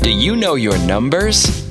Do you know your numbers?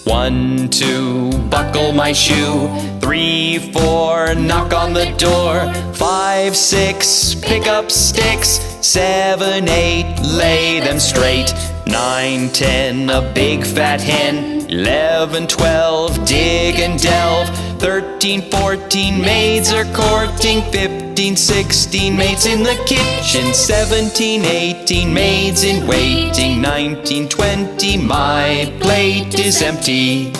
1, 2, buckle my shoe. 3, 4, knock on the door. 5, 6, pick up sticks. 7, 8, lay them straight. 9, 10, a big fat hen. 11, 12, dig and delve. 13, 14, maids are courting. 15, 16, maids in the kitchen. 17, 18, maids in waiting. 19, 20, my plate is empty.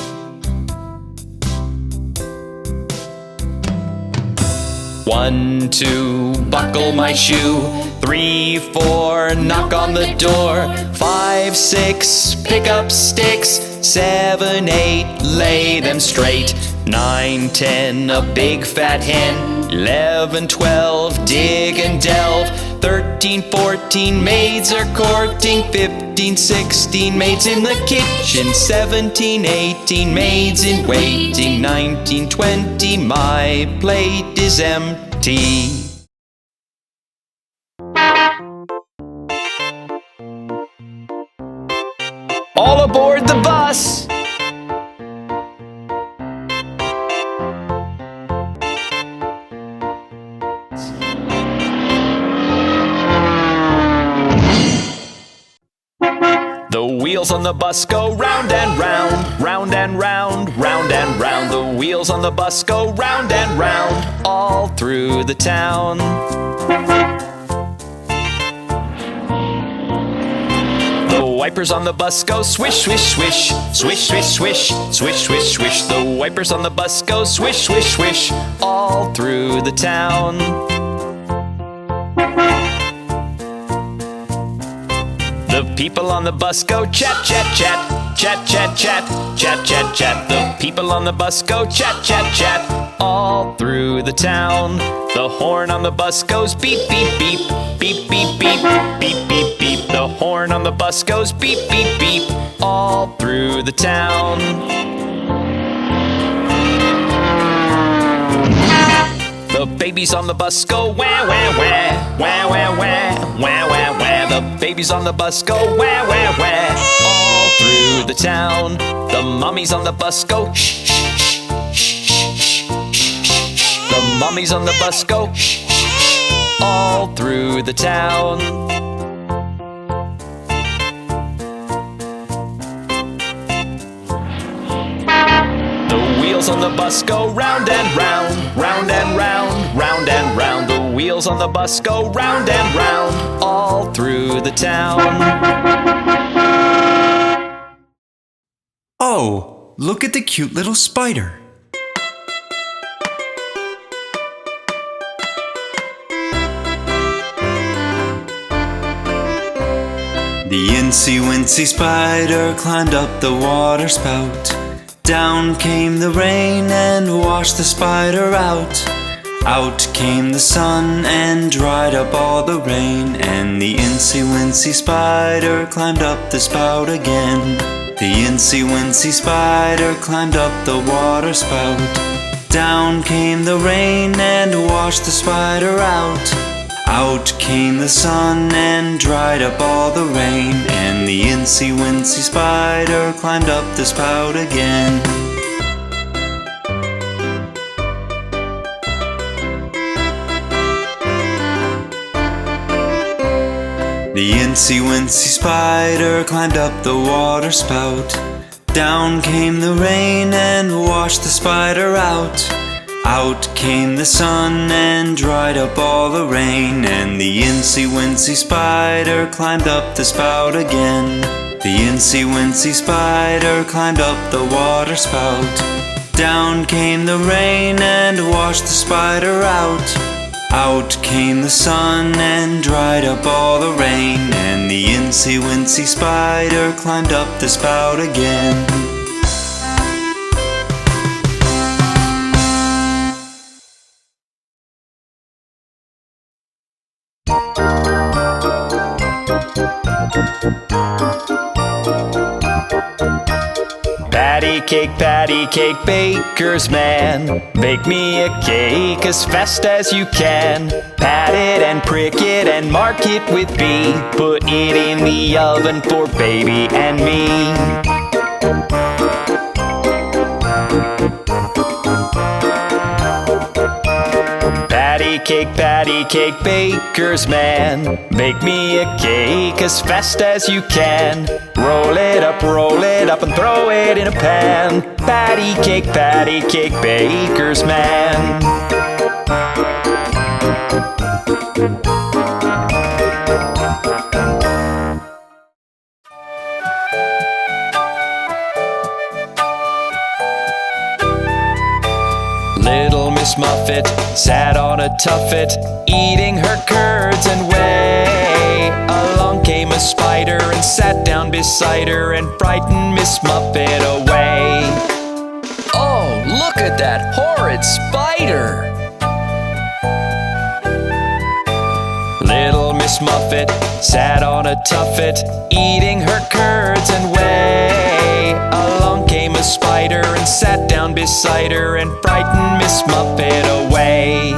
One, 2, buckle my shoe. 3, 4, knock on the door. 5, 6, pick up sticks. 7, 8, lay them straight. 9, 10, a big fat hen. 11, 12, dig and delve. 13, 14, maids are courting. 15, 16, maids in the kitchen. 17, 18, maids in waiting. 19, 20, my plate is empty. All aboard the bus! The wheels on the bus go round and round, round and round, round and round. The wheels on the bus go round and round, all through the town. The wipers on the bus go swish, swish, swish, swish, swish, swish, swish, swish, swish. The wipers on the bus go swish, swish, swish, all through the town. The people on the bus go chat, chat, chat, chat, chat, chat, chat, chat, chat. The people on the bus go chat, chat, chat, all through the town. The horn on the bus goes beep, beep, beep, beep, beep, beep, beep, beep, beep. The horn on the bus goes beep, beep, beep, all through the town. The babies on the bus go wah, wah, wah, wah, wah, wah, wah, wah, wah. The babies on the bus go wah, wah, wah, all through the town. The mummies on the bus go shh, shh, shh, shh, shh, shh. The mummies on the bus go shh, shh, all through the town. The wheels on the bus go round and round, round and round, round and round. The wheels on the bus go round and round, all through the town. Oh, look at the cute little spider. The Wincy spider climbed up the water spout. Down came the rain and washed the spider out. Out came the sun and dried up all the rain. And the Wincy spider climbed up the spout again. The Wincy spider climbed up the water spout. Down came the rain and washed the spider out. Out came the sun and dried up all the rain. And the Wincy spider climbed up the spout again. The Wincy spider climbed up the water spout. Down came the rain and washed the spider out. Out came the sun and dried up all the rain. And the Wincy spider climbed up the spout again. The Wincy spider climbed up the water spout. Down came the rain and washed the spider out. Out came the sun and dried up all the rain. And the Wincy spider climbed up the spout again. Patty patty cake, baker's man. Bake me a cake as fast as you can. Pat it and prick it and mark it with B. Put it in the oven for baby and me. Patty cake, baker's man. Bake me a cake as fast as you can. Roll it up and throw it in a pan. Patty cake, baker's man. Little Miss Muffet sat on a tuffet, eating her curds and whey. Along came a spider and sat down beside her and frightened Miss Muffet away. Oh, look at that horrid spider! Little Miss Muffet sat on a tuffet, eating her curds and whey. Along came a spider and sat down beside her and frightened Miss Muffet away.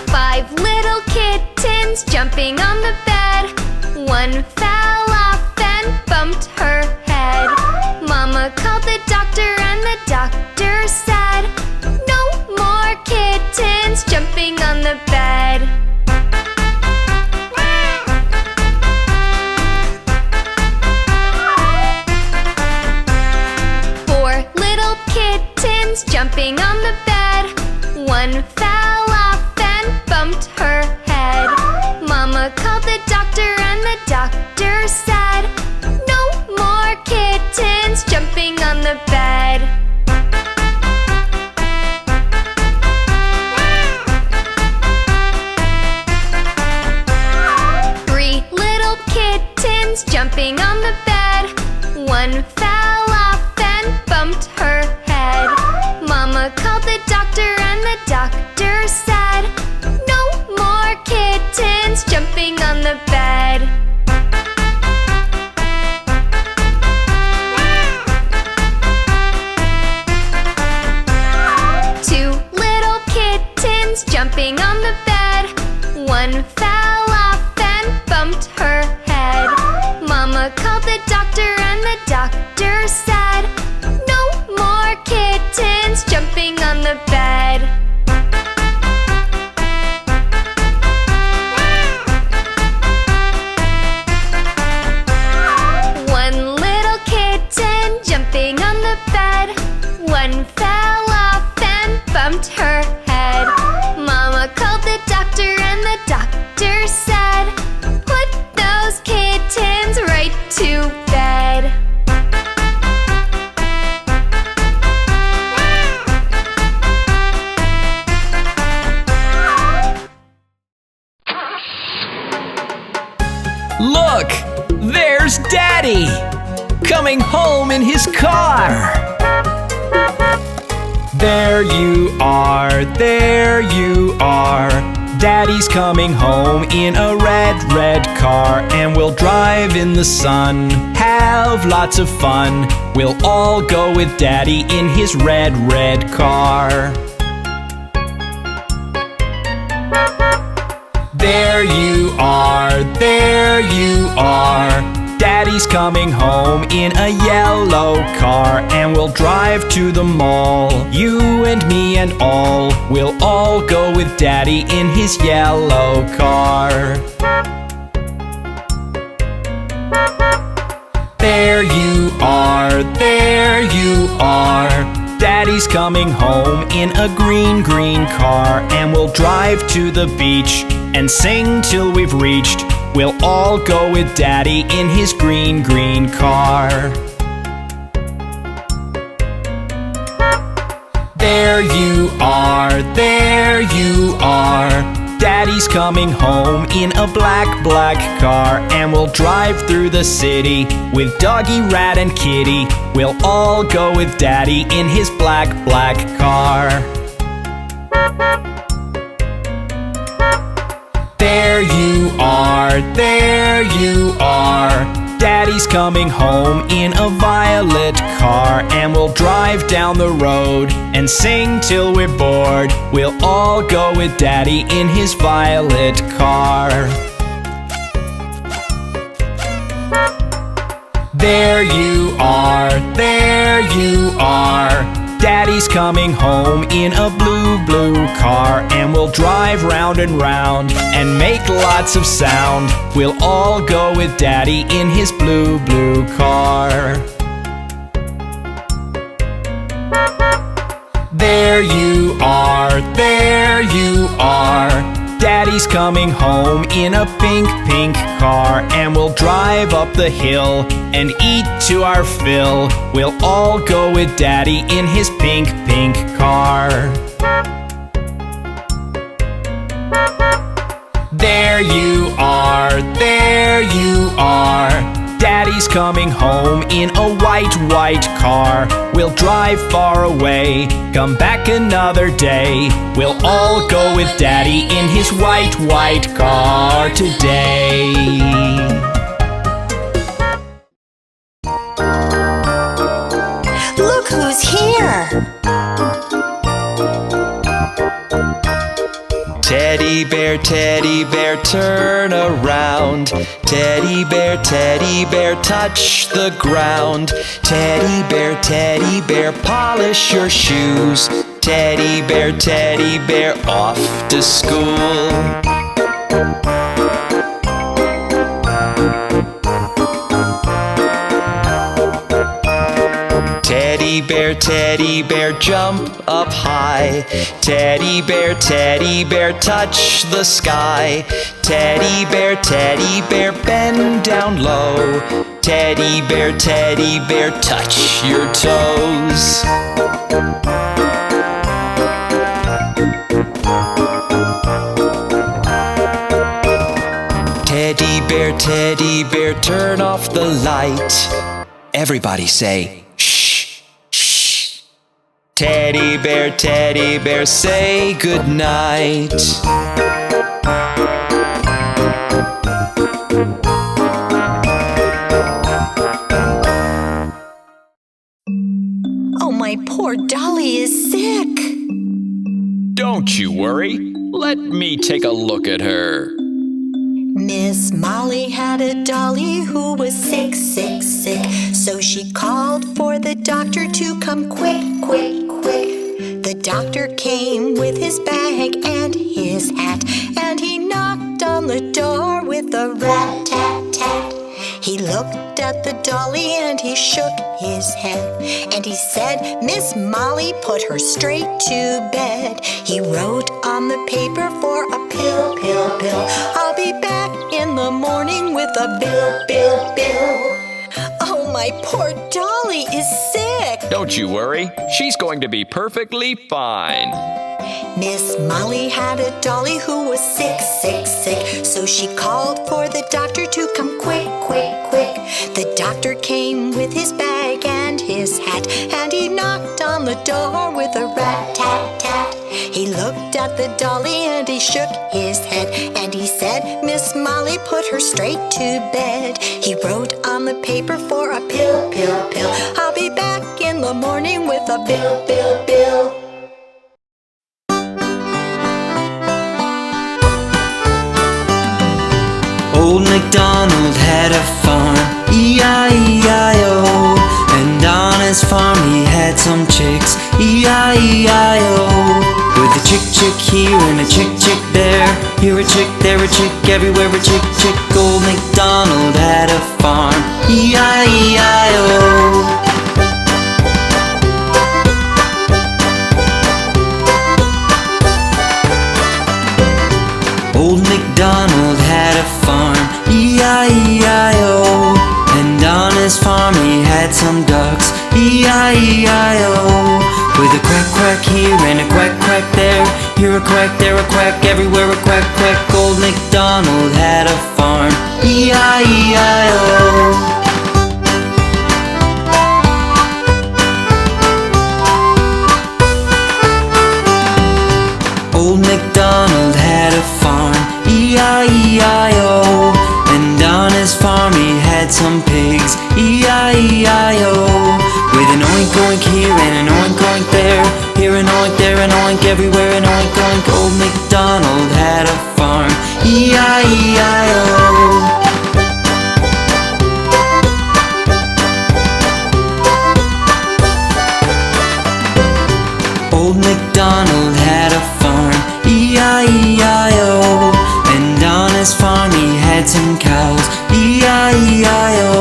Five little kittens jumping on the bed. One fell off and bumped her head. Mama called the doctor and the doctor said, "No more kittens jumping on the bed." Four little kittens jumping on the bed. One fell off and bumped her head. Mama called the doctor and the doctor said, "No more kittens jumping on the bed." Three little kittens jumping on the bed. One fell off and bumped her head. Mama called the doctor and the doctor said, "No more kittens jumping on the bed." Two little kittens jumping on the bed. One fell off and bumped her head. Mama called the doctor and the doctor said, "No more kittens jumping on the bed." One little kitten jumping on the bed. One fell off and bumped her head. Mama called the doctor and the doctor said, "Put those kittens right to bed." Look! There's Daddy! Coming home in his car! There you are, there you are. Daddy's coming home in a red car, and we'll drive in the sun, have lots of fun. We'll all go with Daddy in his red car. There you are, there you are. Daddy's coming home in a yellow car, and we'll drive to the mall. You and me and all, we'll all go with Daddy in his yellow car. There you are, there you are. Daddy's coming home in a green car, and we'll drive to the beach and sing till we've reached. We'll all go with Daddy in his green car. There you are, there you are. Daddy's coming home in a black car, and we'll drive through the city with Doggy, Rat, and Kitty. We'll all go with Daddy in his black car. There you are, there you are. Daddy's coming home in a violet car, and we'll drive down the road and sing till we're bored. We'll all go with Daddy in his violet car. There you are, there you are. Daddy's coming home in a blue, blue car, and we'll drive round and round and make lots of sound. We'll all go with Daddy in his blue, blue car. There you are, there you are. Daddy's coming home in a pink, pink car, and we'll drive up the hill and eat to our fill. We'll all go with Daddy in his pink, pink car. There you are, there you are. Daddy's coming home in a white, white car. We'll drive far away, come back another day. We'll all go with Daddy in his white, white car today. Look who's here! Teddy bear, turn around. Teddy bear, touch the ground. Teddy bear, polish your shoes. Teddy bear, off to school. Teddy bear, jump up high. Teddy bear, touch the sky. Teddy bear, bend down low. Teddy bear, touch your toes. Teddy bear, turn off the light. Everybody say, shh, shh. Teddy bear, say goodnight. Oh, my poor dolly is sick. Don't you worry. Let me take a look at her. Miss Molly had a dolly who was sick, sick, sick. So she called for the doctor to come quick, quick, quick. The doctor came with his bag and his hat, and he knocked on the door with a rat-tat-tat. He looked at the dolly and he shook his head, and he said, Miss Molly, put her straight to bed. He wrote on the paper for a pill, pill, pill. I'll be back in the morning with a bill, bill, bill. Oh, my poor dolly is sick. Don't you worry. She's going to be perfectly fine. Miss Molly had a dolly who was sick, sick, sick. So she called for the doctor to come quick, quick, quick. The doctor came with his bag and his hat, and he knocked on the door with a rat-tat-tat. He looked at the dolly and he shook his head, and he said, Miss Molly, put her straight to bed. He wrote on the paper for a pill, pill, pill. I'll be back in the morning with a bill, bill, bill. Old Macdonald had a farm, E-I-E-I-O. And on his farm he had some chicks, E-I-E-I-O. With a chick, chick here and a chick, chick there. Here a chick, there a chick, everywhere a chick, chick. Old Macdonald had a farm, E-I-E-I-O. Old Macdonald had a farm, E-I-E-I-O. And on his farm he had some ducks, E-I-E-I-O. With a quack, quack here and a quack, quack there. Here a quack, there a quack, everywhere a quack, quack. Old Macdonald had a farm, E-I-E-I-O. Old Macdonald had a farm, E-I-E-I-O. some pigs, E-I-E-I-O. With an oink oink here and an oink oink there, here an oink, there an oink, everywhere an oink oink. Old Macdonald had a farm, E-I-E-I-O. Old Macdonald had a farm, E-I-E-I-O. And on his farm he had some cows, E-I-E-I-O.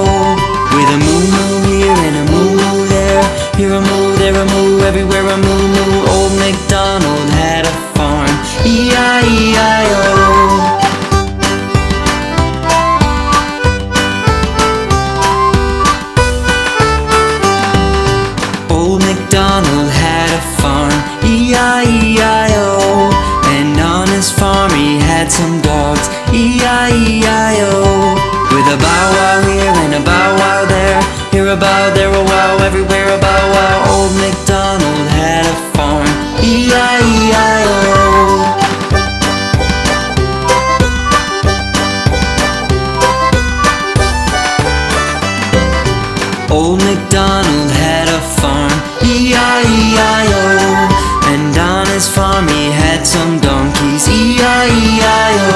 With a moo-moo here and a moo-moo there, here a moo, there a moo, everywhere a moo-moo. Old Macdonald had a farm, E-I-E-I-O. Old Macdonald had a farm, E-I-E-I-O. And on his farm he had some dogs, E-I-E-I-O. With a bow-wow here and a bow-wow there, here a bow, there a wow, everywhere a bow-wow. Old Macdonald had a farm, E-I-E-I-O. Old Macdonald had a farm, E-I-E-I-O. And on his farm he had some donkeys, E-I-E-I-O.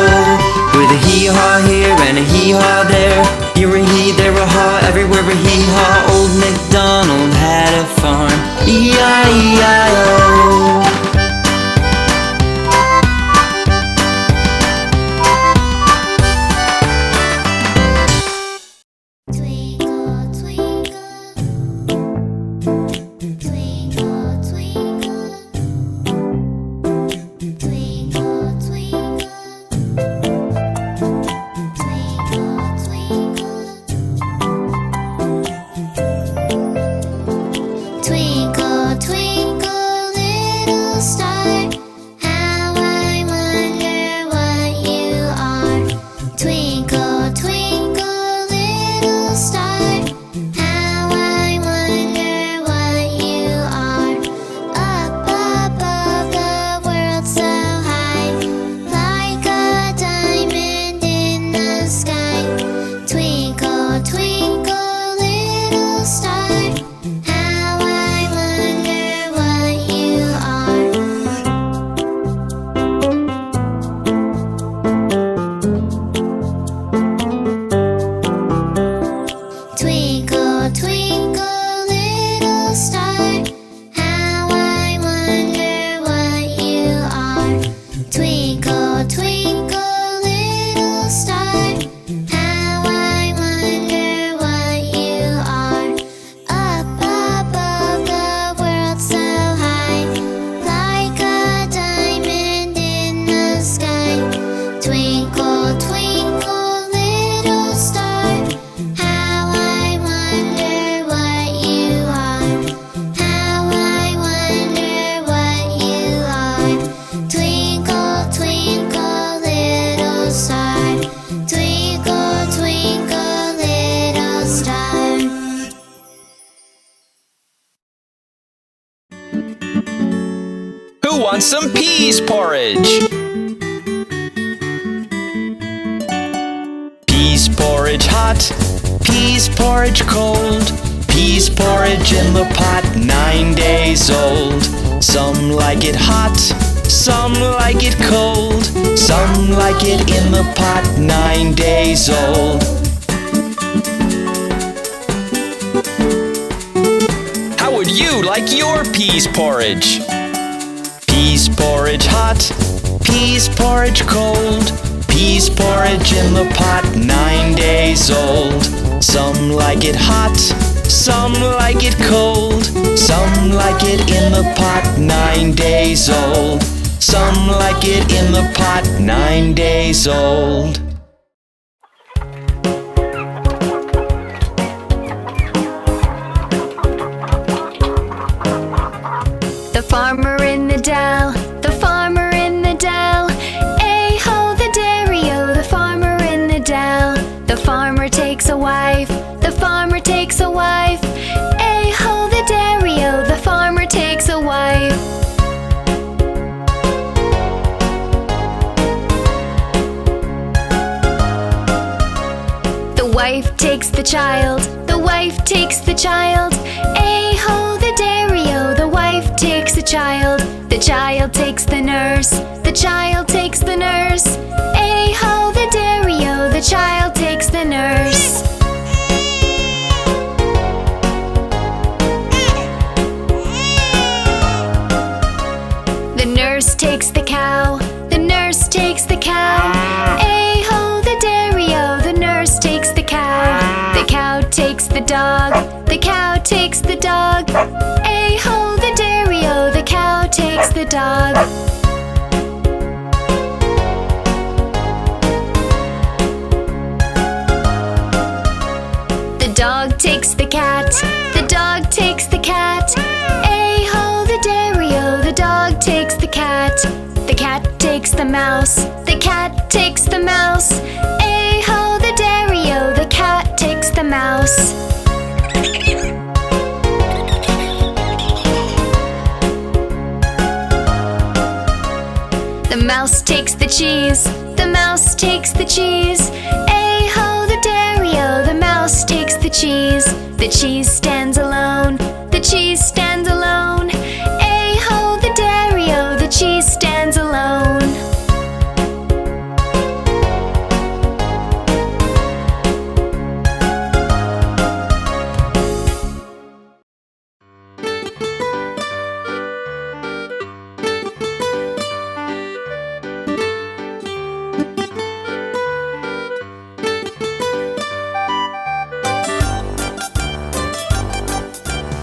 With a hee-haw here and a hee-haw there, here a hee, there a haw, everywhere a hee-haw. Old Macdonald had a farm, E-I-E-I-O. Twinkle, twinkle, little star, how I wonder what you are. Twinkle, twinkle, little star, how I wonder what you are. Up above the world so high, like a diamond in the sky. Twinkle, twinkle, little star, Who wants some peas porridge? Peas porridge hot, peas porridge cold, peas porridge in the pot, 9 days old. Some like it hot, some like it cold, some like it in the pot, 9 days old. How would you like your peas porridge? Peas porridge hot, peas porridge cold, peas porridge in the pot, 9 days old. Some like it hot, some like it cold, some like it in the pot, 9 days old. Some like it in the pot, 9 days old. The farmer in the dell, the farmer in the dell, hey-ho the dairy-o, the farmer in the dell. The farmer takes a wife, the farmer takes a wife, hey-ho the dairy-o, the farmer takes a wife. The wife wife takes the child, the wife takes the child. A-ho, the dairy-o, the wife takes the child takes the nurse, the child takes the nurse. A-ho, the dairy-o, the child takes the nurse. The nurse takes the cow, the nurse takes the cow. A-ho, the dairy-o, the nurse takes the cow. The cow takes the dog, the cow takes the dog. A-ho, the dairy-o, the cow takes the dog. The dog takes the cat, the dog takes the cat. A-ho, the dairy-o, the dog takes the cat. The cat takes the mouse, the cat takes the mouse. A-ho, the dairy-o, the cat takes the mouse. The mouse takes the cheese, the mouse takes the cheese. A-ho, the dairy-o, the mouse takes the cheese. The cheese stands alone, the cheese stands alone. A-ho, the dairy-o, the cheese stands alone.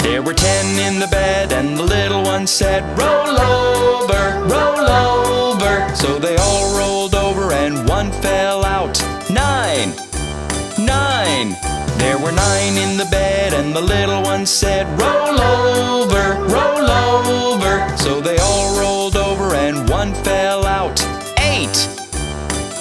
There were 10 in the bed, and the little one said, roll over, roll over. So they all rolled over, and one fell out. 9, 9. There were 9 in the bed, and the little one said, roll over, roll over. So they all rolled over, and one fell out. 8,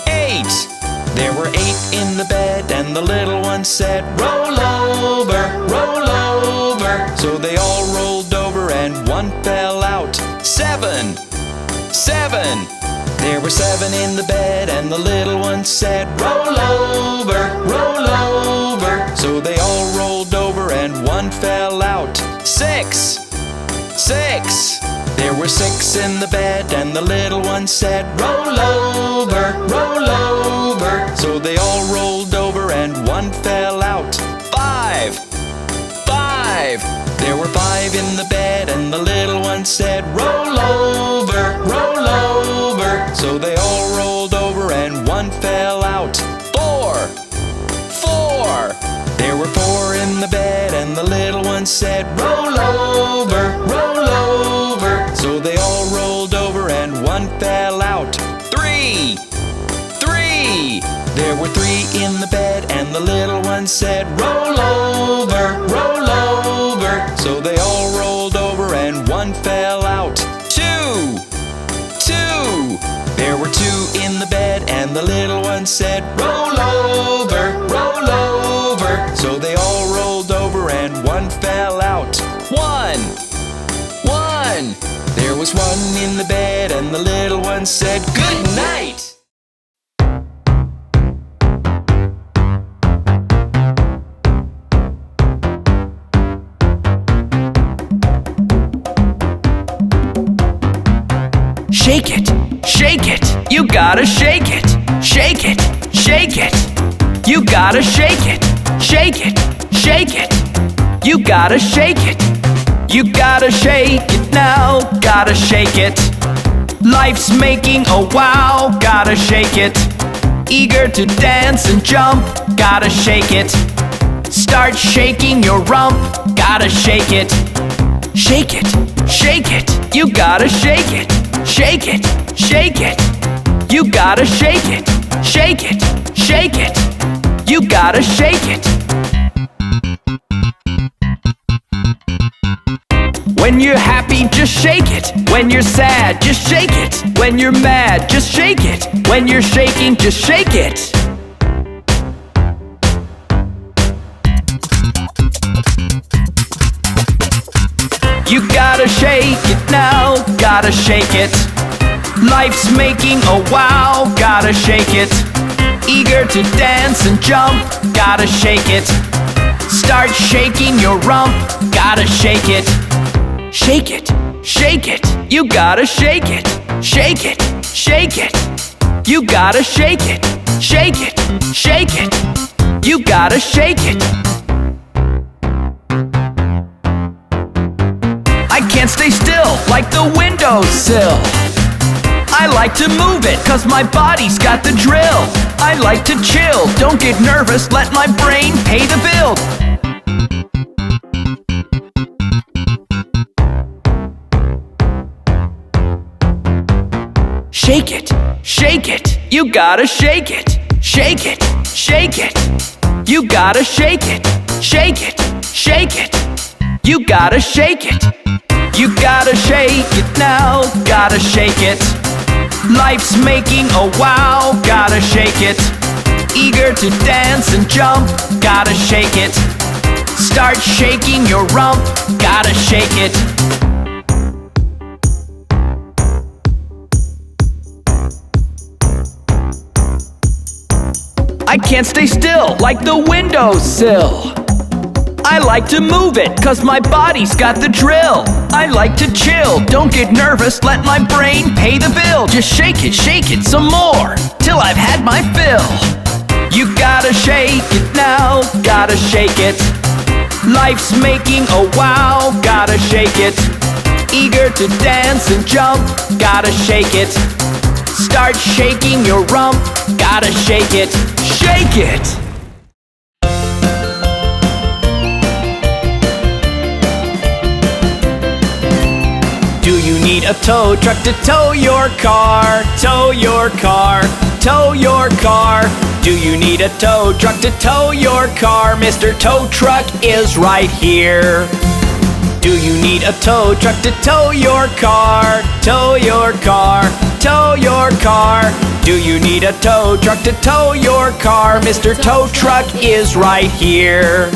8. There were 8 in the bed, and the little one said, roll over, roll over. So they all rolled over, and one fell out. 7, 7. There were 7 in the bed, and the little one said, roll over, roll over. So they all rolled over, and one fell out. 6, 6. There were 6 in the bed, and the little one said, roll over, roll over. So they all rolled over, and one fell out. 5, 5. There were 5 in the bed, and the little one said, roll over, roll over. So they all rolled over, and one fell out. 4, 4. There were 4 in the bed, and the little one said, roll over, roll over. So they all rolled over, and one fell out. 3, 3. There were 3 in the bed, and the little one said, roll over, roll over. So they all rolled over, and one fell out. 2, 2. There were 2 in the bed, and the little one said, roll over, roll over. So they all rolled over, and one fell out. 1, 1. There was 1 in the bed, and the little one said, good night. Shake it, you gotta shake it. Shake it, you gotta shake it. Shake it, you gotta shake it. You gotta shake it now, gotta shake it. Life's making a wow, gotta shake it. Eager to dance and jump, gotta shake it. Start shaking your rump, gotta shake it. Shake it, you gotta shake it. Shake it, you gotta shake it. Shake it, you gotta shake it. When you're happy, just shake it. When you're sad, just shake it. When you're mad, just shake it. When you're shaking, just shake it. You gotta shake it now, gotta shake it. Life's making a wow, gotta shake it. eager to dance and jump, gotta shake it. Start shaking your rump, gotta shake it. Shake it, shake it, you gotta shake it. Shake it, shake it, you gotta shake it. Shake it, shake it, you gotta shake it. I can't stay still like the windowsill. I like to move it, cause my body's got the drill. I like to chill, don't get nervous, let my brain pay the bill. Shake it, you gotta shake it. Shake it, shake it, you gotta shake it. Shake it, shake it, you gotta shake it. You gotta shake it now, gotta shake it. Life's making a wow, gotta shake it. Eager to dance and jump, gotta shake it. Start shaking your rump, gotta shake it. I can't stay still like the windowsill. I like to move it, cause my body's got the drill. I like to chill, don't get nervous, let my brain pay the bill. Just shake it some more, till I've had my fill. You gotta shake it now, gotta shake it. Life's making a wow, gotta shake it. Eager to dance and jump, gotta shake it. Start shaking your rump, gotta shake it. Shake it! Do you need a tow truck to tow your car? Tow your car, tow your car. Do you need a tow truck to tow your car? Mr. Tow Truck is right here. Do you need a tow truck to tow your car? Tow your car, tow your car. Do you need a tow truck to tow your car? Mr. Tow Truck is right here.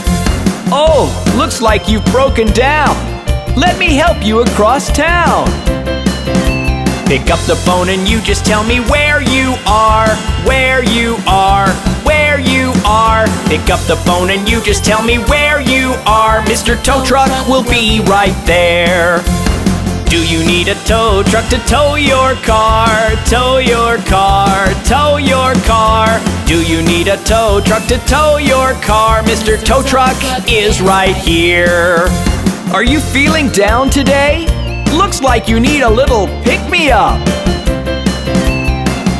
Oh, looks like you've broken down. Let me help you across town. Pick up the phone and you just tell me where you are, where you are, where you are. Pick up the phone and you just tell me where you are. Mr. Tow Truck will be right there. Do you need a tow truck to tow your car? Tow your car, tow your car. Do you need a tow truck to tow your car? Mr. Tow Truck is right here. Are you feeling down today? Looks like you need a little pick-me-up.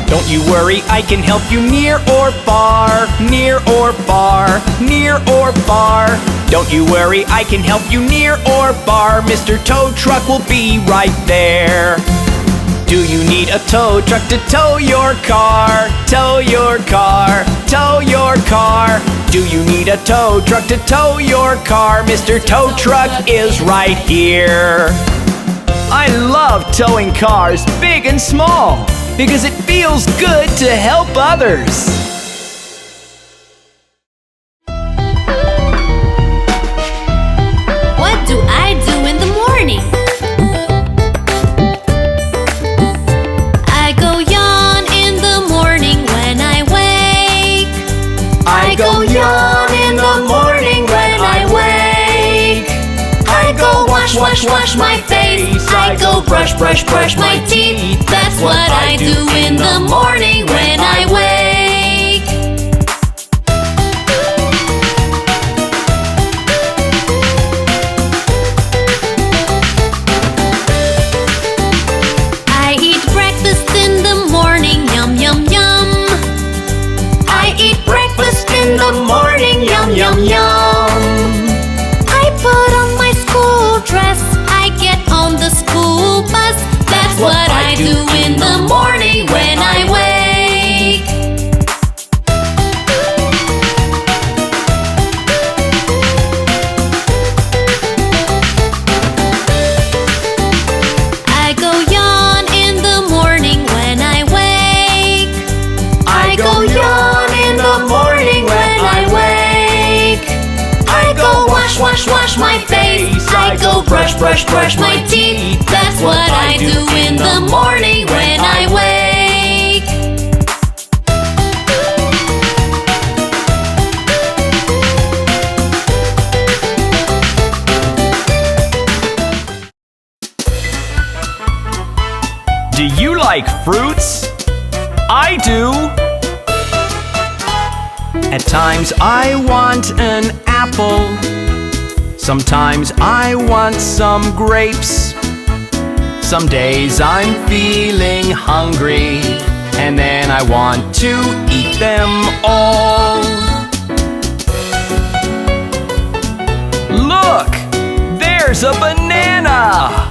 Don't you worry, I can help you near or far, near or far, near or far. Don't you worry, I can help you near or far. Mr. Tow Truck will be right there. Do you need a tow truck to tow your car? Tow your car, tow your car. Do you need a tow truck to tow your car? Mr. Tow Truck is right here. I love towing cars, big and small, because it feels good to help others. What do I do in the morning? I go yawn in the morning when I wake. I go yawn in the morning when I wake. I go wash my face. I go brush my teeth. That's what I do in the morning when I wake. I eat breakfast in the morning, yum yum yum. I eat breakfast in the morning, yum yum yum. I put on my school dress, I get on the school bus. That's what I do in the morning when I wake. I go yawn in the morning when I wake. I go yawn in the morning when I wake. I go wash my face. I go brush my teeth. That's what I do in the morning when I wake. Do you like fruits? I do. At times I want an apple. Sometimes I want some grapes. Some days I'm feeling hungry, and then I want to eat them all. Look! There's a banana!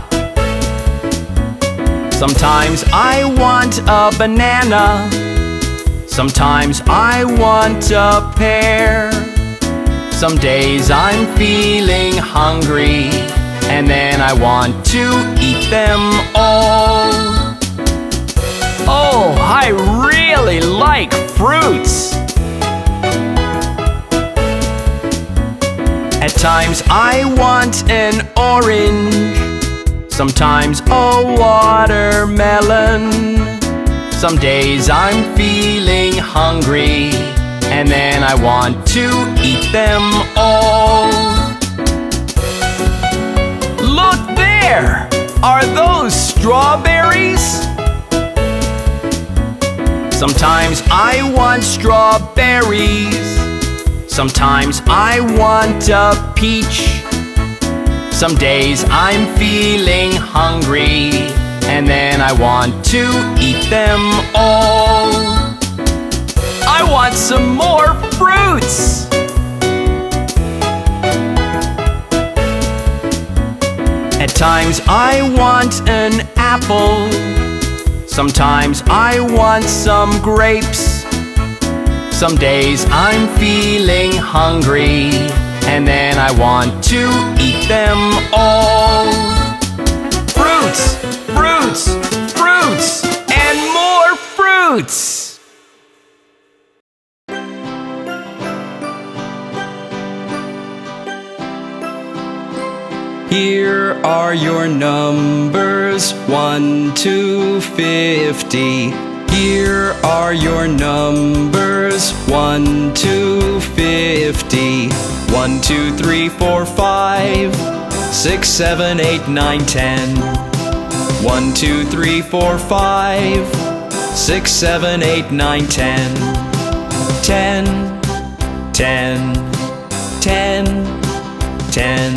Sometimes I want a banana. Sometimes I want a pear. Some days I'm feeling hungry, and then I want to eat them all. Oh, I really like fruits! At times I want an orange. Sometimes a watermelon. Some days I'm feeling hungry, and then I want to eat them all. Look there! Are those strawberries? Sometimes I want strawberries. Sometimes I want a peach. Some days I'm feeling hungry, and then I want to eat them all. I want some more fruits! At times I want an apple. Sometimes I want some grapes. Some days I'm feeling hungry, and then I want to eat them all. Fruits, fruits, fruits, and more fruits! Here are your numbers, 1 to 50. Here are your numbers, 1 to 50. 1, 2, 3, 4, 5, 6, 7, 8, 9, 10. 1, 2, 3, 4, 5, 6, 7, 8, 9, 10. 10, 10, 10, 10.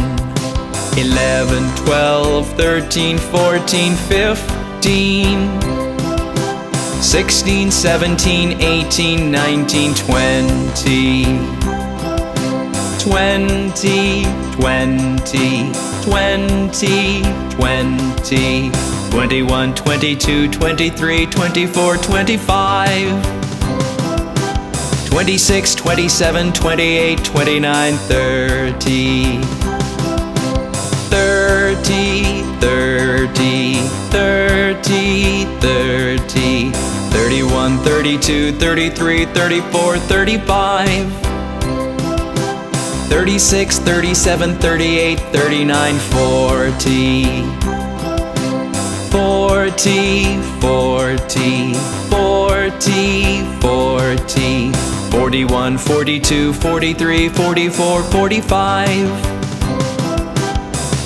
11, 12, 13, 14, 15. 16, 17, 18, 19, 20. 20, 20, 20, 20. 21, 22, 23, 24, 25. 26, 27, 28, 29, 30. 30, 30, 30, 30. 31, 32, 33, 34, 35. 36, 37, 38, 39, 40. 40, 40, 40, 40. 41, 42, 43, 44, 45.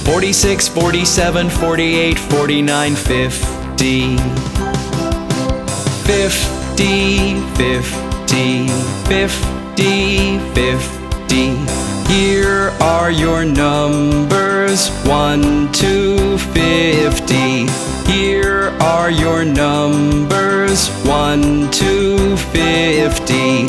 46, 47, 48, 49, 50. 50, 50, 50, 50. Here are your numbers, 1 to 50. Here are your numbers, 1 to 50.